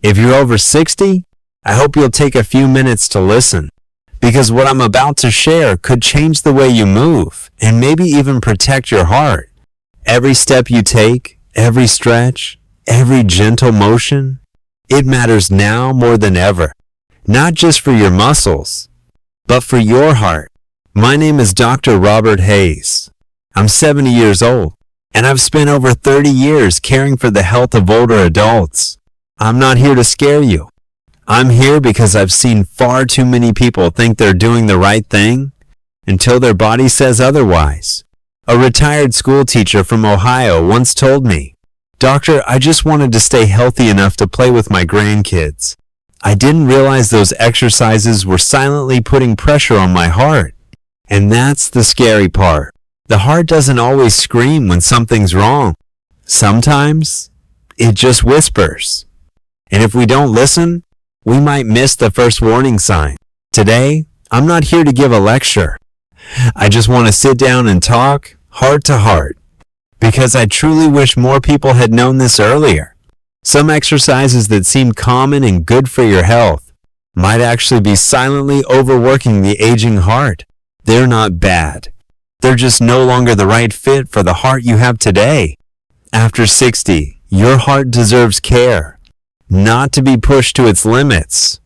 If you're over 60, I hope you'll take a few minutes to listen, because what I'm about to share could change the way you move and maybe even protect your heart. Every step you take, every stretch, every gentle motion, it matters now more than ever, not just for your muscles, but for your heart. My name is Dr. Robert Hayes. I'm 70 years old, and I've spent over 30 years caring for the health of older adults. I'm not here to scare you. I'm here because I've seen far too many people think they're doing the right thing until their body says otherwise. A retired school teacher from Ohio once told me, "Doctor, I just wanted to stay healthy enough to play with my grandkids. I didn't realize those exercises were silently putting pressure on my heart." And that's the scary part. The heart doesn't always scream when something's wrong. Sometimes it just whispers. And if we don't listen, we might miss the first warning sign. Today, I'm not here to give a lecture. I just want to sit down and talk heart to heart, because I truly wish more people had known this earlier. Some exercises that seem common and good for your health might actually be silently overworking the aging heart. They're not bad. They're just no longer the right fit for the heart you have today. After 60, your heart deserves care. Not to be pushed to its limits.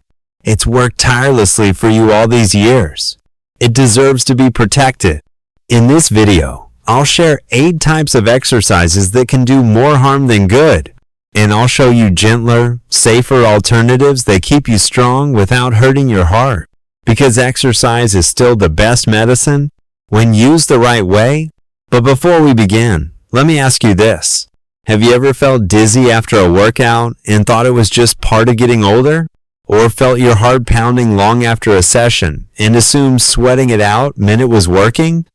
It's worked tirelessly for you all these years. It deserves to be protected. In this video, I'll share 8 types of exercises that can do more harm than good. And I'll show you gentler, safer alternatives that keep you strong without hurting your heart. Because exercise is still the best medicine when used the right way. But before we begin, let me ask you this. Have you ever felt dizzy after a workout and thought it was just part of getting older? Or felt your heart pounding long after a session and assumed sweating it out meant it was working?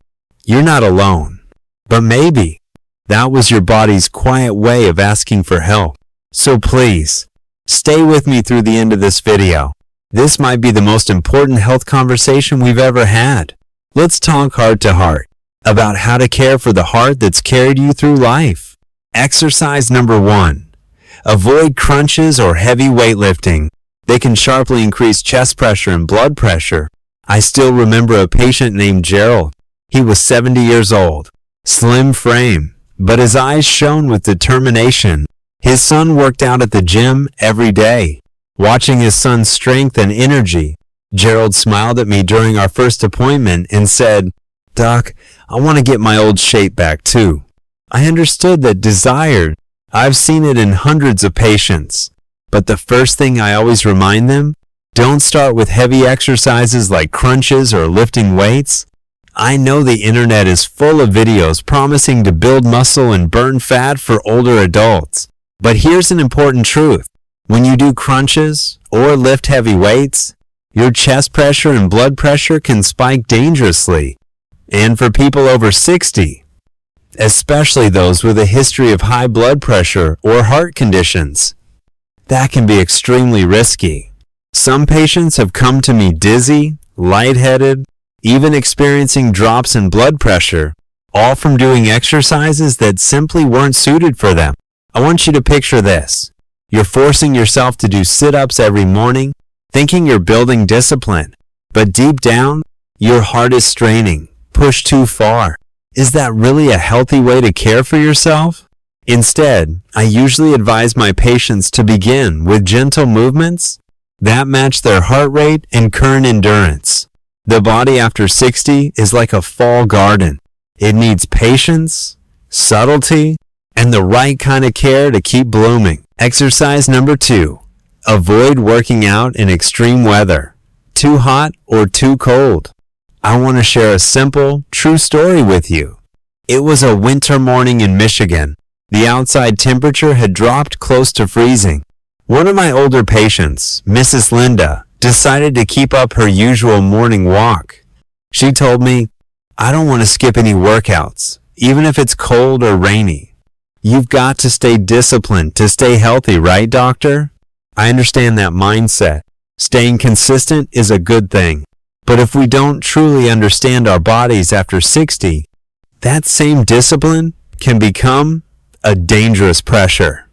You're not alone. But maybe that was your body's quiet way of asking for help. So please, stay with me through the end of this video. This might be the most important health conversation we've ever had. Let's talk heart to heart about how to care for the heart that's carried you through life. Exercise number 1. Avoid crunches or heavy weightlifting. They can sharply increase chest pressure and blood pressure. I still remember a patient named Gerald. He was 70 years old, slim frame, but his eyes shone with determination. His son worked out at the gym every day. Watching his son's strength and energy, Gerald smiled at me during our first appointment and said, "Doc, I want to get my old shape back too." I understood that desire. I've seen it in hundreds of patients. But the first thing I always remind them, don't start with heavy exercises like crunches or lifting weights. I know the internet is full of videos promising to build muscle and burn fat for older adults. But here's an important truth. When you do crunches or lift heavy weights, your chest pressure and blood pressure can spike dangerously. And for people over 60, especially those with a history of high blood pressure or heart conditions, that can be extremely risky. Some patients have come to me dizzy, lightheaded, even experiencing drops in blood pressure, all from doing exercises that simply weren't suited for them. I want you to picture this. You're forcing yourself to do sit-ups every morning, thinking you're building discipline, but deep down, your heart is straining, pushed too far. Is that really a healthy way to care for yourself? Instead, I usually advise my patients to begin with gentle movements that match their heart rate and current endurance. The body after 60 is like a fall garden. It needs patience, subtlety, and the right kind of care to keep blooming. Exercise number 2. Avoid working out in extreme weather, too hot or too cold. I want to share a simple, true story with you. It was a winter morning in Michigan. The outside temperature had dropped close to freezing. One of my older patients, Mrs. Linda, decided to keep up her usual morning walk. She told me, "I don't want to skip any workouts, even if it's cold or rainy." You've got to stay disciplined to stay healthy, right, doctor? I understand that mindset. Staying consistent is a good thing. But if we don't truly understand our bodies after 60, that same discipline can become a dangerous pressure.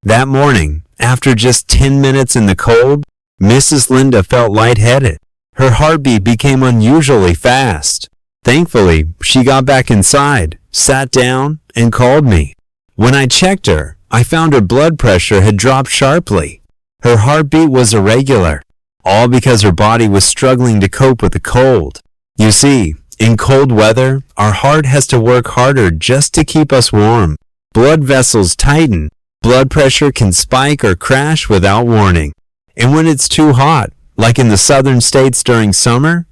That morning, After just 10 minutes in the cold, Mrs. Linda felt lightheaded. Her heartbeat became unusually fast. Thankfully, she got back inside, sat down, and called me. When I checked her, I found her blood pressure had dropped sharply. Her heartbeat was irregular, all because her body was struggling to cope with the cold. You see, in cold weather, our heart has to work harder just to keep us warm. Blood vessels tighten, blood pressure can spike or crash without warning. And when it's too hot, like in the southern states during summer,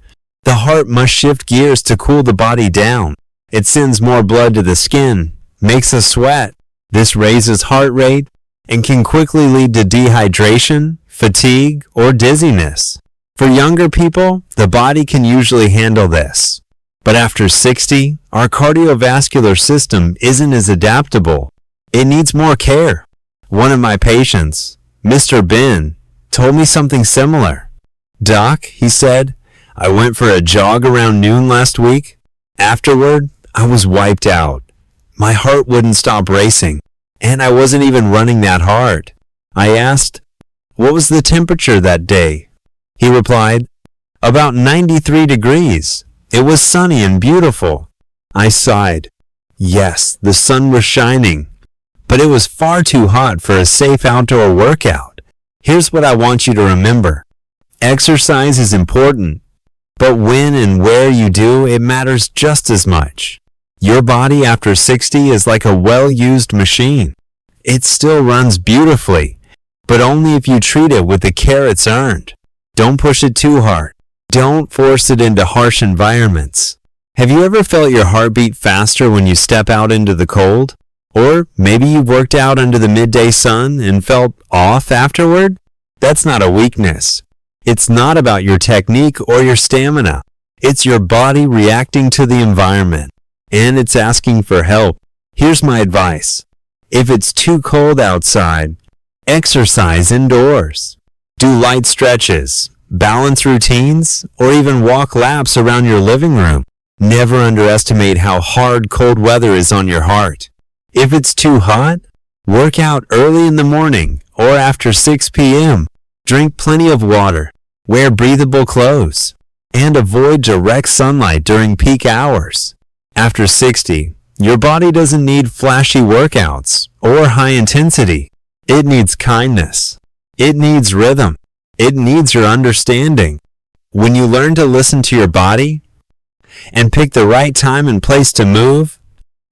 the heart must shift gears to cool the body down. It sends more blood to the skin, makes us sweat. This raises heart rate and can quickly lead to dehydration, fatigue, or dizziness. For younger people, the body can usually handle this. But after 60, our cardiovascular system isn't as adaptable. It needs more care. One of my patients, Mr. Ben, told me something similar. "Doc," he said, "I went for a jog around noon last week. Afterward, I was wiped out. My heart wouldn't stop racing, and I wasn't even running that hard." I asked, "What was the temperature that day?" He replied, "About 93 degrees. It was sunny and beautiful." I sighed. Yes, the sun was shining, but it was far too hot for a safe outdoor workout. Here's what I want you to remember. Exercise is important, but when and where you do, it matters just as much. Your body after 60 is like a well-used machine. It still runs beautifully, but only if you treat it with the care it's earned. Don't push it too hard. Don't force it into harsh environments. Have you ever felt your heartbeat faster when you step out into the cold? Or maybe you worked out under the midday sun and felt off afterward? That's not a weakness. It's not about your technique or your stamina. It's your body reacting to the environment, and it's asking for help. Here's my advice. If it's too cold outside, exercise indoors. Do light stretches, balance routines, or even walk laps around your living room. Never underestimate how hard cold weather is on your heart. If it's too hot, work out early in the morning or after 6 p.m. Drink plenty of water, wear breathable clothes, and avoid direct sunlight during peak hours. After 60, your body doesn't need flashy workouts or high intensity. It needs kindness. It needs rhythm. It needs your understanding. When you learn to listen to your body and pick the right time and place to move,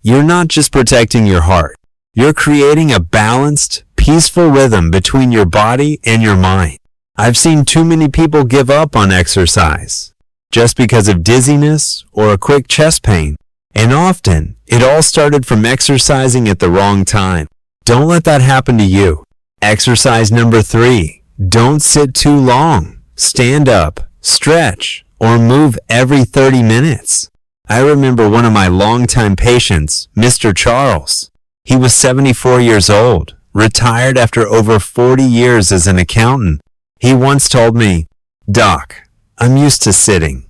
you're not just protecting your heart. You're creating a balanced, peaceful rhythm between your body and your mind. I've seen too many people give up on exercise just because of dizziness or a quick chest pain. And often, it all started from exercising at the wrong time. Don't let that happen to you. Exercise number 3. Don't sit too long. Stand up, stretch, or move every 30 minutes. I remember one of my longtime patients, Mr. Charles. He was 74 years old, retired after over 40 years as an accountant. He once told me, "Doc, I'm used to sitting.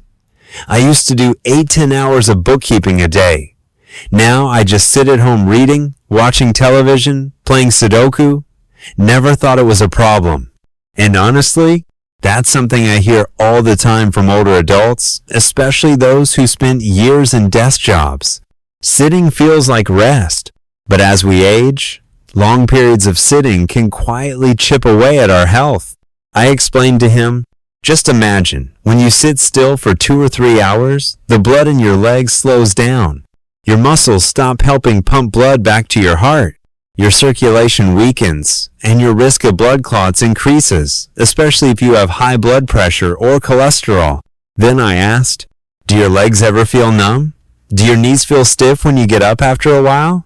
I used to do 8-10 hours of bookkeeping a day. Now I just sit at home reading, watching television, playing Sudoku. Never thought it was a problem." And honestly, that's something I hear all the time from older adults, especially those who spent years in desk jobs. Sitting feels like rest, but as we age, long periods of sitting can quietly chip away at our health. I explained to him, just imagine, when you sit still for 2 or 3 hours, the blood in your legs slows down. Your muscles stop helping pump blood back to your heart. Your circulation weakens, and your risk of blood clots increases, especially if you have high blood pressure or cholesterol. Then I asked, "Do your legs ever feel numb? Do your knees feel stiff when you get up after a while?"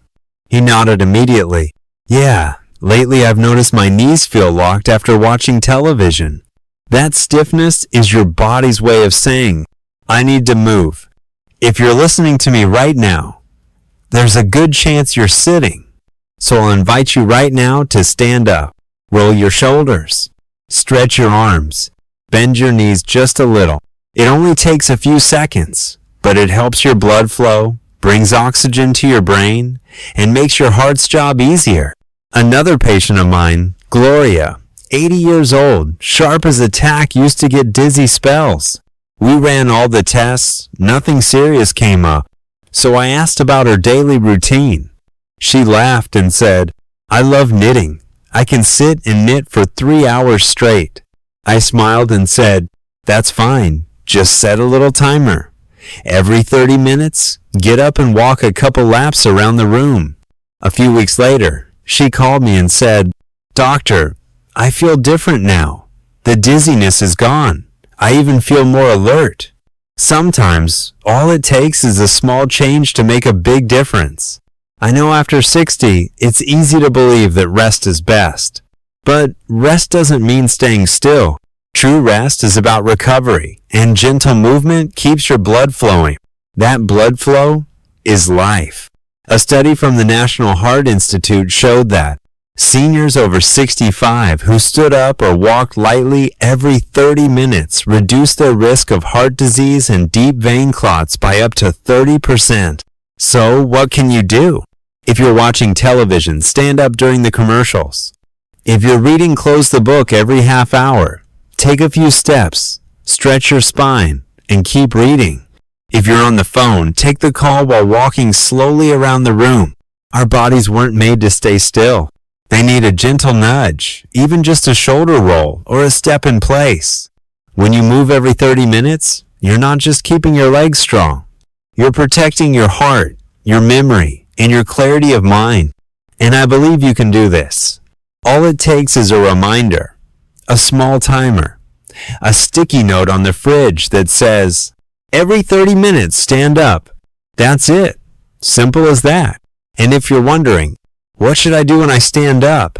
He nodded immediately. "Yeah, lately I've noticed my knees feel locked after watching television." That stiffness is your body's way of saying, "I need to move." If you're listening to me right now, there's a good chance you're sitting. So I'll invite you right now to stand up, roll your shoulders, stretch your arms, bend your knees just a little. It only takes a few seconds, but it helps your blood flow, brings oxygen to your brain, and makes your heart's job easier. Another patient of mine, Gloria, 80 years old, sharp as a tack, used to get dizzy spells. We ran all the tests, nothing serious came up, so I asked about her daily routine. She laughed and said, "I love knitting. I can sit and knit for 3 hours straight." I smiled and said, "That's fine, just set a little timer. Every 30 minutes, get up and walk a couple laps around the room." A few weeks later, she called me and said, "Doctor, I feel different now. The dizziness is gone. I even feel more alert." Sometimes, all it takes is a small change to make a big difference. I know after 60, it's easy to believe that rest is best. But rest doesn't mean staying still. True rest is about recovery, and gentle movement keeps your blood flowing. That blood flow is life. A study from the National Heart Institute showed that seniors over 65 who stood up or walked lightly every 30 minutes reduced their risk of heart disease and deep vein clots by up to 30%. So what can you do? If you're watching television, stand up during the commercials. If you're reading, close the book every half hour. Take a few steps, stretch your spine, and keep reading. If you're on the phone, take the call while walking slowly around the room. Our bodies weren't made to stay still. They need a gentle nudge, even just a shoulder roll or a step in place. When you move every 30 minutes, you're not just keeping your legs strong. You're protecting your heart, your memory, and your clarity of mind. And I believe you can do this. All it takes is a reminder, a small timer, a sticky note on the fridge that says, "Every 30 minutes, stand up." That's it. Simple as that. And if you're wondering, what should I do when I stand up?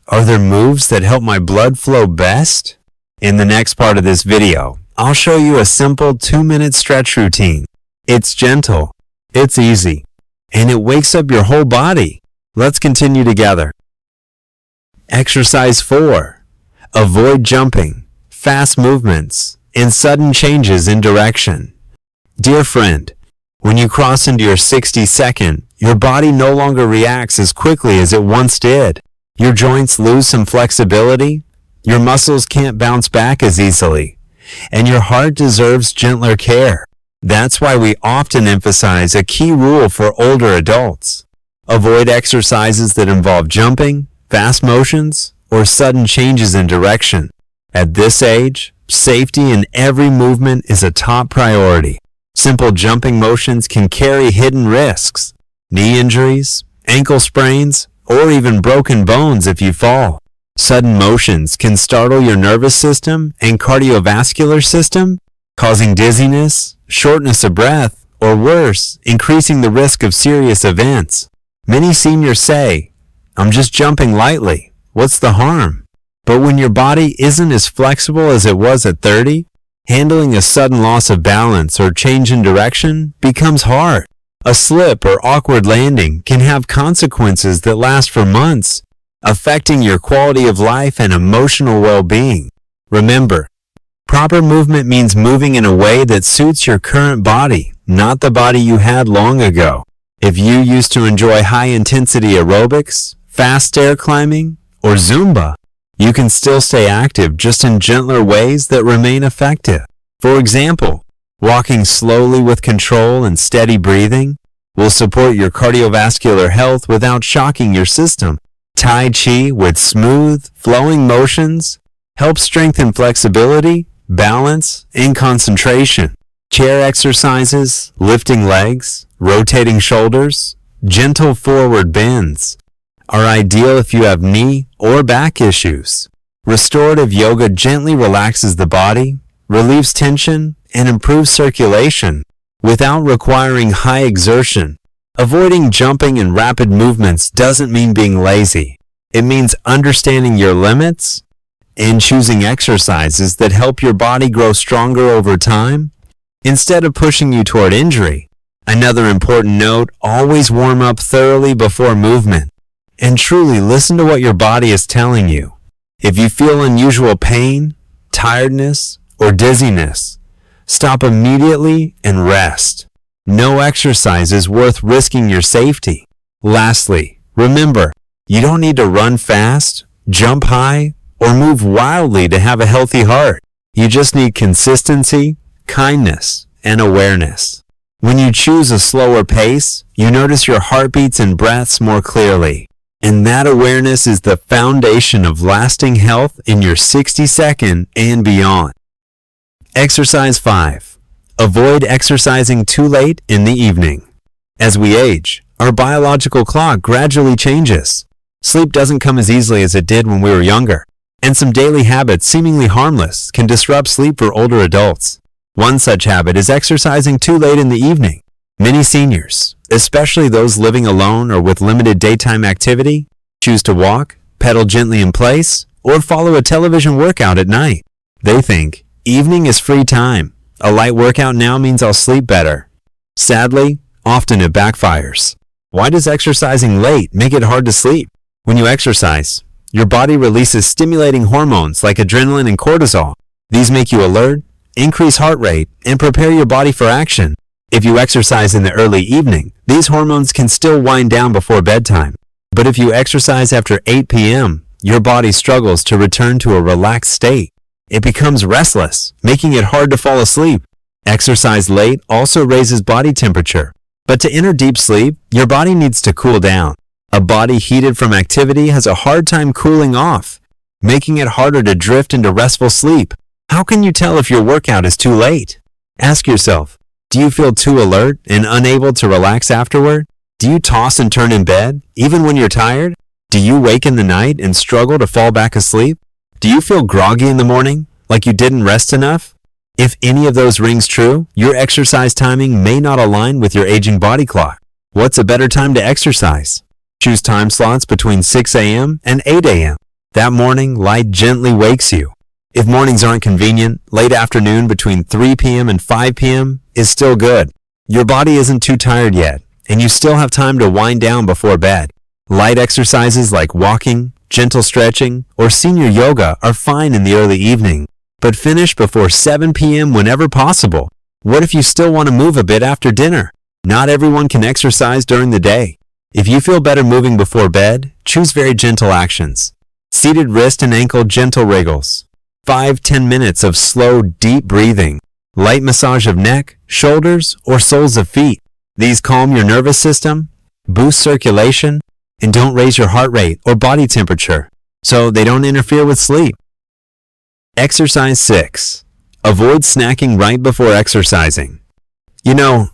Are there moves that help my blood flow best? In the next part of this video, I'll show you a simple 2-minute stretch routine. It's gentle, it's easy, and it wakes up your whole body. Let's continue together. Exercise 4. Avoid jumping, fast movements, and sudden changes in direction. Dear friend, when you cross into your 60-second, your body no longer reacts as quickly as it once did. Your joints lose some flexibility, your muscles can't bounce back as easily, and your heart deserves gentler care. That's why we often emphasize a key rule for older adults. Avoid exercises that involve jumping, fast motions, or sudden changes in direction. At this age, safety in every movement is a top priority. Simple jumping motions can carry hidden risks, knee injuries, ankle sprains, or even broken bones if you fall. Sudden motions can startle your nervous system and cardiovascular system, causing dizziness, shortness of breath, or worse, increasing the risk of serious events. Many seniors say, "I'm just jumping lightly. What's the harm?" But when your body isn't as flexible as it was at 30, handling a sudden loss of balance or change in direction becomes hard. A slip or awkward landing can have consequences that last for months, affecting your quality of life and emotional well-being. Remember, proper movement means moving in a way that suits your current body, not the body you had long ago. If you used to enjoy high-intensity aerobics, fast stair climbing, or Zumba, you can still stay active just in gentler ways that remain effective. For example, walking slowly with control and steady breathing will support your cardiovascular health without shocking your system. Tai Chi with smooth, flowing motions helps strengthen flexibility, balance, and concentration. Chair exercises, lifting legs, rotating shoulders, gentle forward bends are ideal if you have knee or back issues. Restorative yoga gently relaxes the body, relieves tension, and improves circulation without requiring high exertion. Avoiding jumping and rapid movements doesn't mean being lazy. It means understanding your limits and choosing exercises that help your body grow stronger over time instead of pushing you toward injury. Another important note, always warm up thoroughly before movement. And truly listen to what your body is telling you. If you feel unusual pain, tiredness, or dizziness, stop immediately and rest. No exercise is worth risking your safety. Lastly, remember, you don't need to run fast jump high, or move wildly to have a healthy heart. You just need consistency, kindness, and awareness. When you choose a slower pace, you notice your heartbeats and breaths more clearly. And that awareness is the foundation of lasting health in your 60-second and beyond. Exercise 5. Avoid exercising too late in the evening. As we age, our biological clock gradually changes. Sleep doesn't come as easily as it did when we were younger, and some daily habits seemingly harmless can disrupt sleep for older adults. One such habit is exercising too late in the evening. Many seniors, especially those living alone or with limited daytime activity, choose to walk, pedal gently in place, or follow a television workout at night. They think, evening is free time. A light workout now means I'll sleep better. Sadly, often it backfires. Why does exercising late make it hard to sleep? When you exercise, your body releases stimulating hormones like adrenaline and cortisol. These make you alert, increase heart rate, and prepare your body for action. If you exercise in the early evening, these hormones can still wind down before bedtime. But if you exercise after 8 p.m., your body struggles to return to a relaxed state. It becomes restless, making it hard to fall asleep. Exercise late also raises body temperature. But to enter deep sleep, your body needs to cool down. A body heated from activity has a hard time cooling off, making it harder to drift into restful sleep. How can you tell if your workout is too late? Ask yourself, do you feel too alert and unable to relax afterward? Do you toss and turn in bed, even when you're tired? Do you wake in the night and struggle to fall back asleep? Do you feel groggy in the morning, like you didn't rest enough? If any of those rings true, your exercise timing may not align with your aging body clock. What's a better time to exercise? Choose time slots between 6 a.m. and 8 a.m. That morning, light gently wakes you. If mornings aren't convenient, late afternoon between 3 p.m. and 5 p.m. is still good. Your body isn't too tired yet, and you still have time to wind down before bed. Light exercises like walking, gentle stretching, or senior yoga are fine in the early evening, but finish before 7 p.m. whenever possible. What if you still want to move a bit after dinner? Not everyone can exercise during the day. If you feel better moving before bed, choose very gentle actions. Seated wrist and ankle gentle wriggles. 5-10 minutes of slow, deep breathing. Light massage of neck, shoulders, or soles of feet. These calm your nervous system, boost circulation, and don't raise your heart rate or body temperature, so they don't interfere with sleep. Exercise 6. Avoid snacking right before exercising. You know,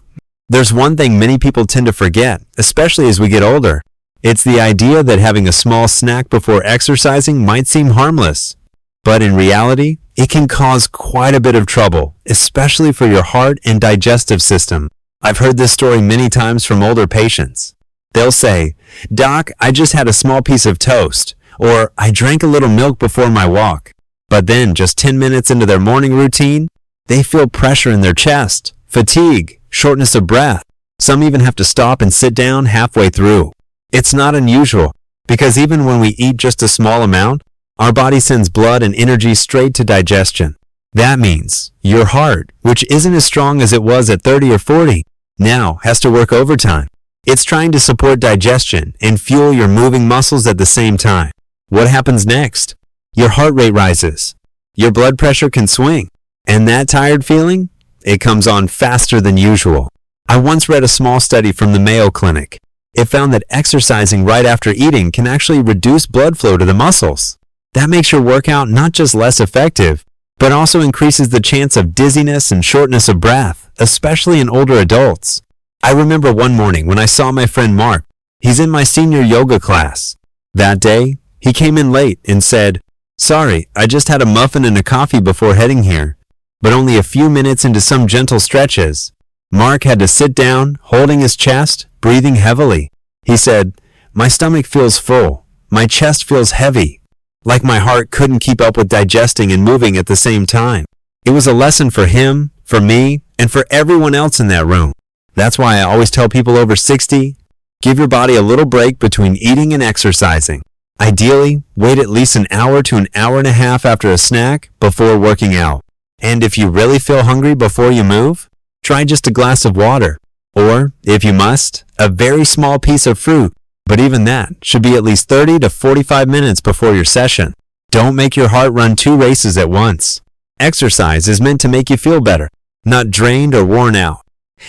there's one thing many people tend to forget, especially as we get older. It's the idea that having a small snack before exercising might seem harmless. But in reality, it can cause quite a bit of trouble, especially for your heart and digestive system. I've heard this story many times from older patients. They'll say, "Doc, I just had a small piece of toast," or "I drank a little milk before my walk." But then, just 10 minutes into their morning routine, they feel pressure in their chest, fatigue, shortness of breath. Some even have to stop and sit down halfway through. It's not unusual, because even when we eat just a small amount, our body sends blood and energy straight to digestion. That means your heart, which isn't as strong as it was at 30 or 40, now has to work overtime. It's trying to support digestion and fuel your moving muscles at the same time. What happens next? Your heart rate rises. Your blood pressure can swing. And that tired feeling? It comes on faster than usual. I once read a small study from the Mayo Clinic. It found that exercising right after eating can actually reduce blood flow to the muscles. That makes your workout not just less effective, but also increases the chance of dizziness and shortness of breath, especially in older adults. I remember one morning when I saw my friend Mark. He's in my senior yoga class. That day, he came in late and said, "Sorry, I just had a muffin and a coffee before heading here." But only a few minutes into some gentle stretches, Mark had to sit down, holding his chest, breathing heavily. He said, "My stomach feels full. My chest feels heavy. Like my heart couldn't keep up with digesting and moving at the same time." It was a lesson for him, for me, and for everyone else in that room. That's why I always tell people over 60, give your body a little break between eating and exercising. Ideally, wait at least an hour to an hour and a half after a snack before working out. And if you really feel hungry before you move, try just a glass of water. Or, if you must, a very small piece of fruit. But even that should be at least 30 to 45 minutes before your session. Don't make your heart run 2 races at once. Exercise is meant to make you feel better, not drained or worn out.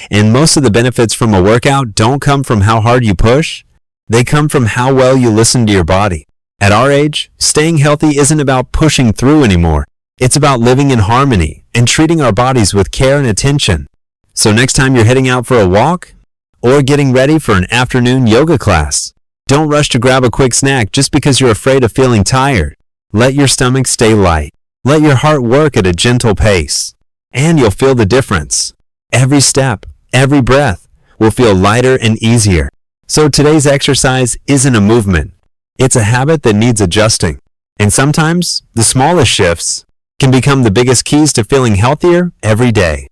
And most of the benefits from a workout don't come from how hard you push. They come from how well you listen to your body. At our age, staying healthy isn't about pushing through anymore. It's about living in harmony and treating our bodies with care and attention. So next time you're heading out for a walk or getting ready for an afternoon yoga class, don't rush to grab a quick snack just because you're afraid of feeling tired. Let your stomach stay light. Let your heart work at a gentle pace. And you'll feel the difference. Every step, every breath will feel lighter and easier. So today's exercise isn't a movement. It's a habit that needs adjusting. And sometimes the smallest shifts can become the biggest keys to feeling healthier every day.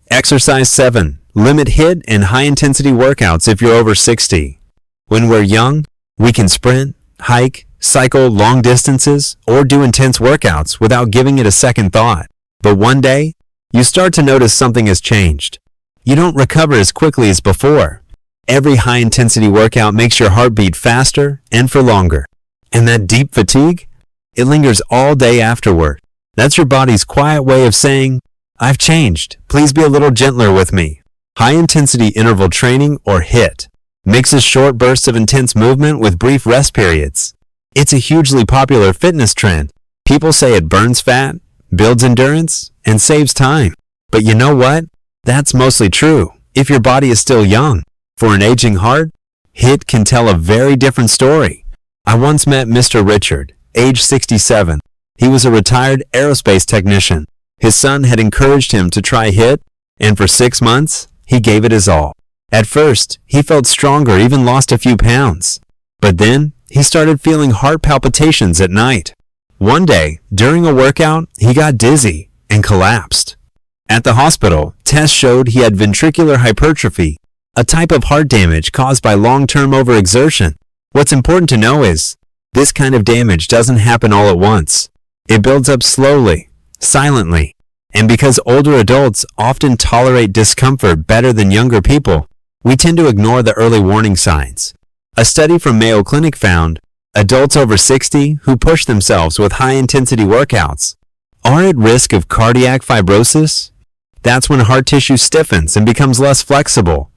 Exercise 7. Limit HIIT and high-intensity workouts if you're over 60. When we're young, we can sprint, hike, cycle long distances, or do intense workouts without giving it a second thought. But one day, you start to notice something has changed. You don't recover as quickly as before. Every high-intensity workout makes your heart beat faster and for longer. And that deep fatigue, it lingers all day afterward. That's your body's quiet way of saying, I've changed. Please be a little gentler with me. High-intensity interval training, or HIIT, mixes short bursts of intense movement with brief rest periods. It's a hugely popular fitness trend. People say it burns fat, builds endurance, and saves time. But you know what? That's mostly true if your body is still young. For an aging heart, HIIT can tell a very different story. I once met Mr. Richard, age 67. He was a retired aerospace technician. His son had encouraged him to try HIIT, and for 6 months, he gave it his all. At first, he felt stronger, even lost a few pounds. But then, he started feeling heart palpitations at night. One day, during a workout, he got dizzy and collapsed. At the hospital, tests showed he had ventricular hypertrophy, a type of heart damage caused by long-term overexertion. What's important to know is, this kind of damage doesn't happen all at once. It builds up slowly, silently, and because older adults often tolerate discomfort better than younger people, we tend to ignore the early warning signs. A study from Mayo Clinic found adults over 60 who push themselves with high-intensity workouts are at risk of cardiac fibrosis. That's when heart tissue stiffens and becomes less flexible.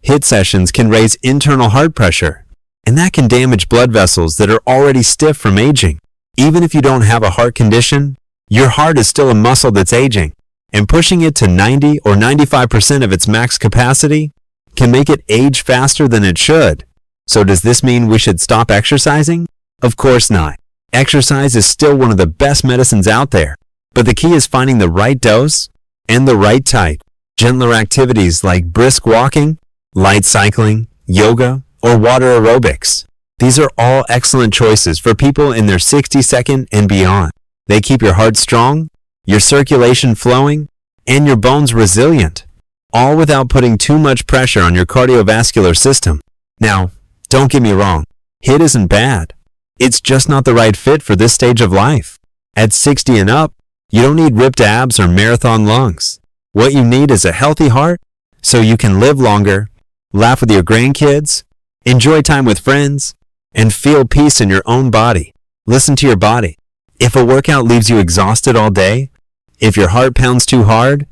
HIIT sessions can raise internal heart pressure, and that can damage blood vessels that are already stiff from aging. Even if you don't have a heart condition, your heart is still a muscle that's aging, and pushing it to 90 or 95% of its max capacity can make it age faster than it should. So does this mean we should stop exercising? Of course not. Exercise is still one of the best medicines out there, but the key is finding the right dose and the right type. Gentler activities like brisk walking, light cycling, yoga, or water aerobics. These are all excellent choices for people in their 62nd and beyond. They keep your heart strong, your circulation flowing, and your bones resilient, all without putting too much pressure on your cardiovascular system. Now, don't get me wrong, HIIT isn't bad. It's just not the right fit for this stage of life. At 60 and up, you don't need ripped abs or marathon lungs. What you need is a healthy heart so you can live longer, laugh with your grandkids, enjoy time with friends, and feel peace in your own body. Listen to your body. If a workout leaves you exhausted all day, if your heart pounds too hard,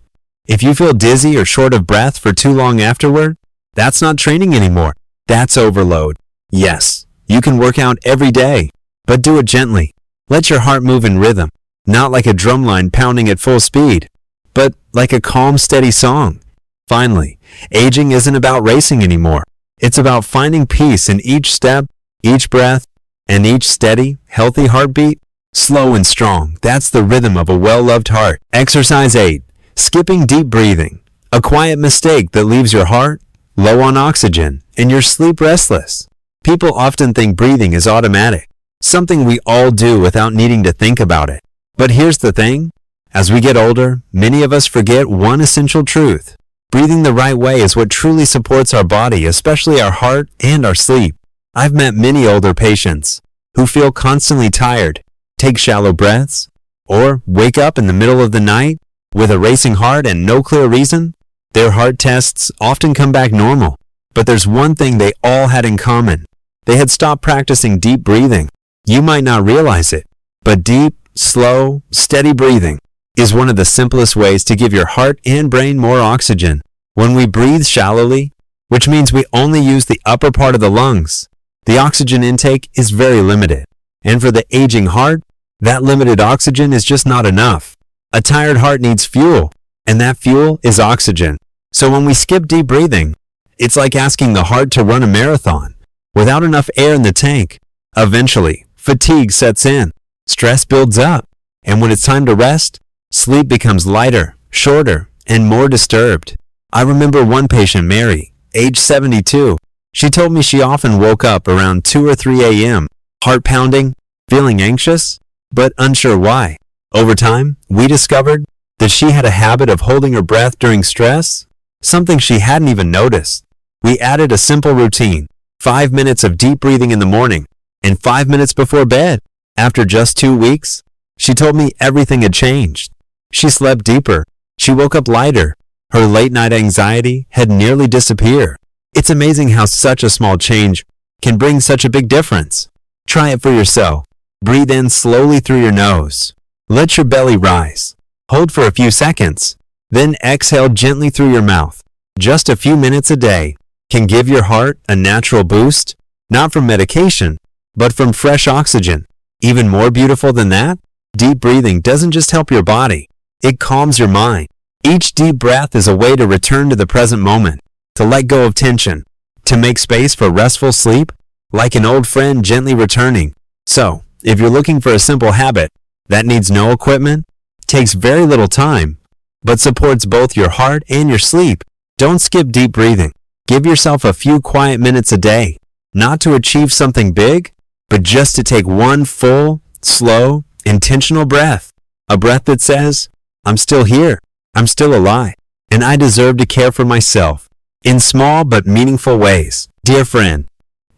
if you feel dizzy or short of breath for too long afterward, that's not training anymore. That's overload. Yes, you can work out every day, but do it gently. Let your heart move in rhythm, not like a drumline pounding at full speed, but like a calm, steady song. Finally, aging isn't about racing anymore. It's about finding peace in each step, each breath, and each steady, healthy heartbeat. Slow and strong, that's the rhythm of a well-loved heart. Exercise 8. Skipping deep breathing. A quiet mistake that leaves your heart low on oxygen and your sleep restless. People often think breathing is automatic, something we all do without needing to think about it. But here's the thing. As we get older, many of us forget one essential truth. Breathing the right way is what truly supports our body, especially our heart and our sleep. I've met many older patients who feel constantly tired, take shallow breaths, or wake up in the middle of the night with a racing heart and no clear reason. Their heart tests often come back normal, but there's one thing they all had in common. they had stopped practicing deep breathing. You might not realize it, but deep, slow, steady breathing is one of the simplest ways to give your heart and brain more oxygen. When we breathe shallowly, which means we only use the upper part of the lungs, the oxygen intake is very limited. And for the aging heart, that limited oxygen is just not enough. A tired heart needs fuel, and that fuel is oxygen. So when we skip deep breathing, it's like asking the heart to run a marathon without enough air in the tank. Eventually, fatigue sets in, stress builds up, and when it's time to rest, sleep becomes lighter, shorter, and more disturbed. I remember one patient, Mary, age 72. She told me she often woke up around 2 or 3 a.m., heart pounding, feeling anxious, but unsure why. Over time, we discovered that she had a habit of holding her breath during stress, something she hadn't even noticed. We added a simple routine, 5 minutes of deep breathing in the morning and 5 minutes before bed. After just 2 weeks, she told me everything had changed. She slept deeper. She woke up lighter. Her late-night anxiety had nearly disappeared. It's amazing how such a small change can bring such a big difference. Try it for yourself. Breathe in slowly through your nose. Let your belly rise. Hold for a few seconds. Then exhale gently through your mouth. Just a few minutes a day can give your heart a natural boost, not from medication, but from fresh oxygen. Even more beautiful than that, deep breathing doesn't just help your body, it calms your mind. Each deep breath is a way to return to the present moment, to let go of tension, to make space for restful sleep, like an old friend gently returning. So, if you're looking for a simple habit that needs no equipment, takes very little time, but supports both your heart and your sleep, don't skip deep breathing. Give yourself a few quiet minutes a day, not to achieve something big, but just to take one full, slow, intentional breath. A breath that says, I'm still here, I'm still alive, and I deserve to care for myself in small but meaningful ways. Dear friend,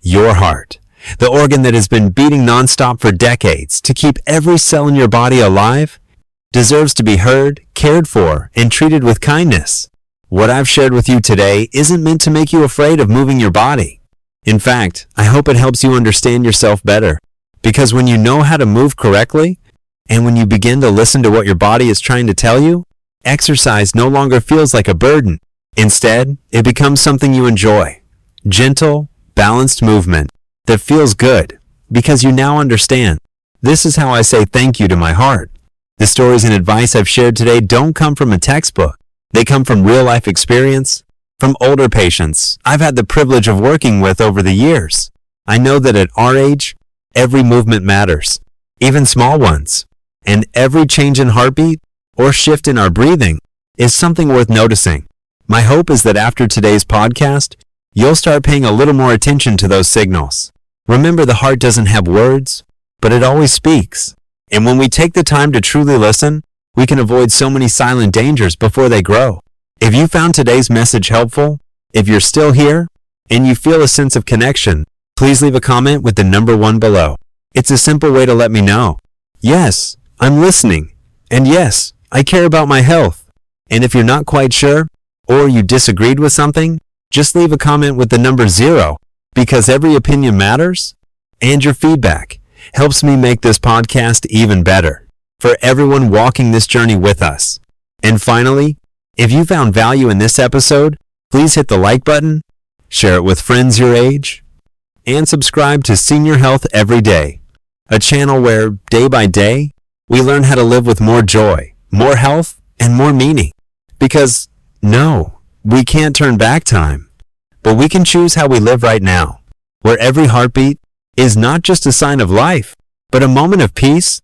your heart, the organ that has been beating nonstop for decades to keep every cell in your body alive, deserves to be heard, cared for, and treated with kindness. What I've shared with you today isn't meant to make you afraid of moving your body. In fact, I hope it helps you understand yourself better, because when you know how to move correctly, and when you begin to listen to what your body is trying to tell you, exercise no longer feels like a burden. Instead, it becomes something you enjoy. Gentle, balanced movement that feels good, because you now understand. This is how I say thank you to my heart. The stories and advice I've shared today don't come from a textbook. They come from real-life experience, from older patients I've had the privilege of working with over the years. I know that at our age, every movement matters, even small ones, and every change in heartbeat or shift in our breathing is something worth noticing. My hope is that after today's podcast, you'll start paying a little more attention to those signals. Remember, the heart doesn't have words, but it always speaks. And when we take the time to truly listen, we can avoid so many silent dangers before they grow. If you found today's message helpful, if you're still here, and you feel a sense of connection, please leave a comment with the number 1 below. It's a simple way to let me know. Yes, I'm listening. And yes, I care about my health. And if you're not quite sure, or you disagreed with something, just leave a comment with the number 0, because every opinion matters, and your feedback helps me make this podcast even better for everyone walking this journey with us. And finally, if you found value in this episode, please hit the like button, share it with friends your age, and subscribe to Senior Health Every Day, a channel where, day by day, we learn how to live with more joy, more health, and more meaning. Because, no, we can't turn back time, but we can choose how we live right now, where every heartbeat is not just a sign of life, but a moment of peace